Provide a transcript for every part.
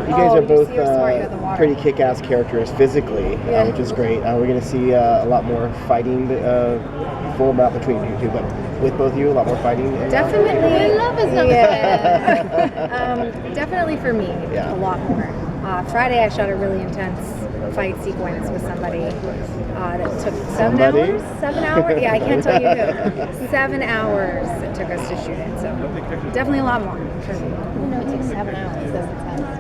You guys are both pretty kick-ass characters physically, which is great. We're going to see a lot more fighting, full amount between you two, but with both of you, a lot more fighting. Definitely. Love is not definitely for me, a lot more. Friday I shot a really intense fight sequence with somebody that took 7 hours? 7 hours? Yeah, I can't tell you who. 7 hours it took us to shoot it, so definitely a lot more for me. No, it takes 7 hours. That's intense.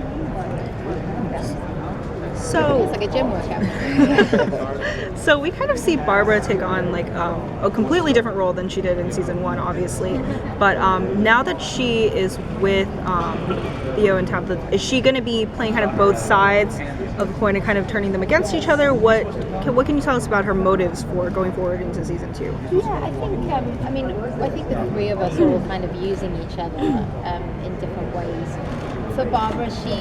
So it's like a gym workout. So we kind of see Barbara take on like a completely different role than she did in season 1, obviously. But now that she is with Theo and Tabitha, is she going to be playing kind of both sides of the coin and kind of turning them against each other? What can you tell us about her motives for going forward into season 2? Yeah, I think I think the three of us are all kind of using each other in different ways. For Barbara, she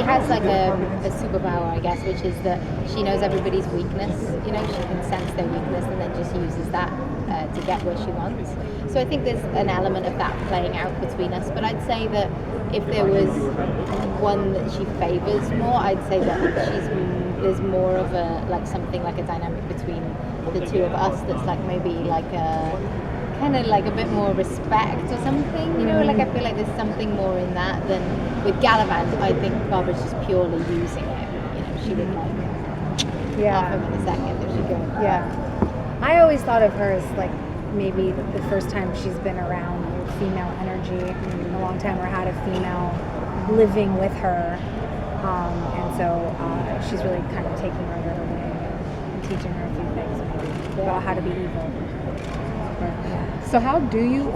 has like a superpower, I guess, which is that she knows everybody's weakness. You know, she can sense their weakness and then just uses that to get where she wants. So I think there's an element of that playing out between us. But I'd say that if there was one that she favors more, I'd say that there's more of something like a dynamic between the two of us that's like maybe like a kind of like a bit more respect or something, you know, like I feel like there's something more in that than with Galavan. I think Barbara's just purely using it, you know, she would like off him in a second if she could. Yeah. I always thought of her as like maybe the first time she's been around female energy in a long time or had a female living with her, and so she's really kind of taking her under her wing and teaching her a few things maybe about how to be evil. So how do you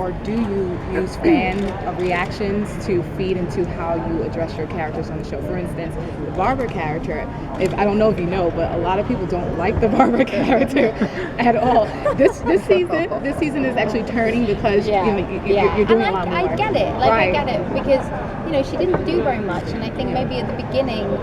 use fan reactions to feed into how you address your characters on the show? For instance, the Barbara character, I don't know if you know, but a lot of people don't like the Barbara character at all. This season is actually turning because you're doing a lot more. I get it. I get it because, you know, she didn't do very much, and I think maybe at the beginning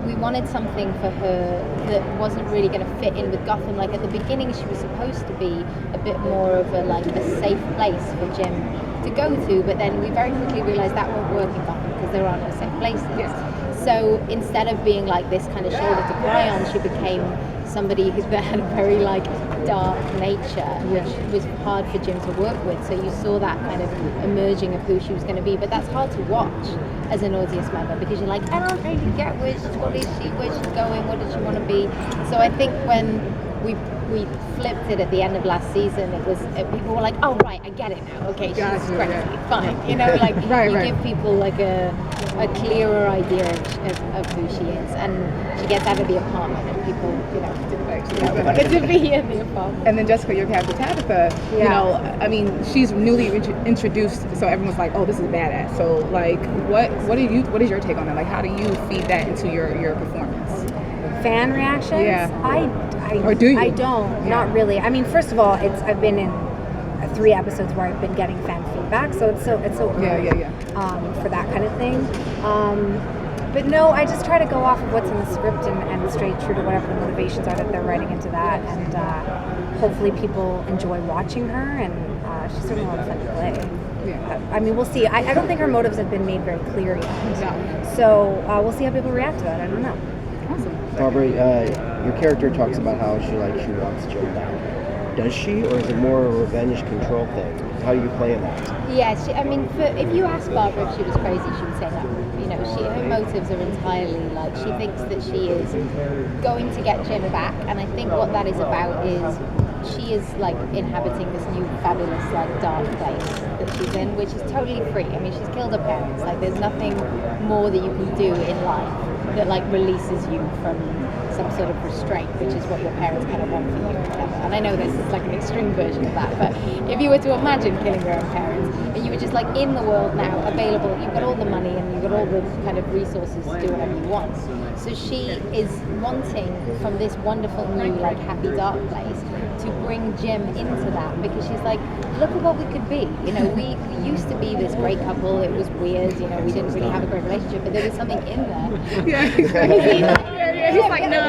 we wanted something for her that wasn't really going to fit in with Gotham. Like at the beginning, she was supposed to be a bit more of a safe place for Jim to go to, but then we very quickly realized that won't work in Gotham because there are no safe places. Yes. So instead of being like this kind of shoulder to cry on, she became somebody who had a very dark nature, which was hard for Jim to work with. So you saw that kind of emerging of who she was going to be, but that's hard to watch as an audience member because you're like, I don't really get where she's going, what does she want to be? So I think when we flipped it at the end of last season, it was people were like, oh right, I get it now. Okay, she's crazy, fine. You know, like give people like a clearer idea of who she is, and she gets out of the apartment, and people, you know, didn't actually know wanted to be in the apartment. And then Jessica, your character Tabitha, you know, I mean, she's newly introduced, so everyone's like, oh, this is badass. So like, what is your take on that? Like, how do you feed that into your performance? Fan reactions? Yeah. Or do you? I don't. Not really. I mean, first of all, I've been in 3 episodes where I've been getting fan feedback, so it's so early for that kind of thing. But no, I just try to go off of what's in the script and stay true to whatever the motivations are that they're writing into that, and hopefully people enjoy watching her, and she's certainly a lot of fun to play. Yeah. I mean, we'll see. I don't think her motives have been made very clear yet. No. So we'll see how people react to that. I don't know. Awesome. Barbara, your character talks about how she wants Jim back. Does she, or is it more a revenge control thing? How do you play in that? Yeah, if you ask Barbara if she was crazy, she would say no. You know, her motives are entirely she thinks that she is going to get Jim back, and I think what that is about is she is inhabiting this new fabulous dark place that she's in, which is totally free. I mean, she's killed her parents. There's nothing more that you can do in life that releases you from some sort of restraint, which is what your parents kind of want for you or whatever. And I know this is an extreme version of that, but if you were to imagine killing your own parents and you were just in the world now, available, you've got all the money and you've got all the kind of resources to do whatever you want. So she is wanting from this wonderful new happy dark place to bring Jim into that, because she's like, look at what we could be. You know, we used to be this great couple. It was weird, you know, we didn't really have a great relationship, but there was something in there. Yeah, exactly. He's like, no.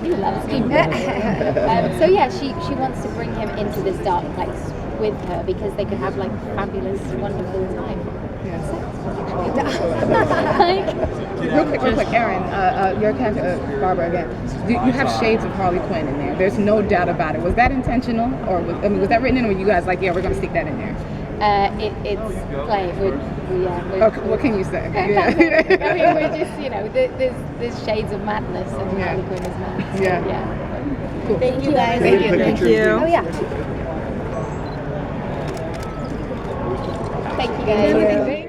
He loves me. So yeah, she wants to bring him into this dark place with her because they could have fabulous, wonderful time. Real quick, Erin, your character, Barbara, again, you have shades of Harley Quinn in there. There's no doubt about it. Was that intentional, or was that written in, or were you guys like, yeah, we're going to stick that in there? It's like Okay, what can you say? I mean, we're just, there's shades of madness, and Harley Quinn is mad. So, Yeah. Cool. Thank you guys. Thank you. Thank you. Oh yeah. Thank you guys.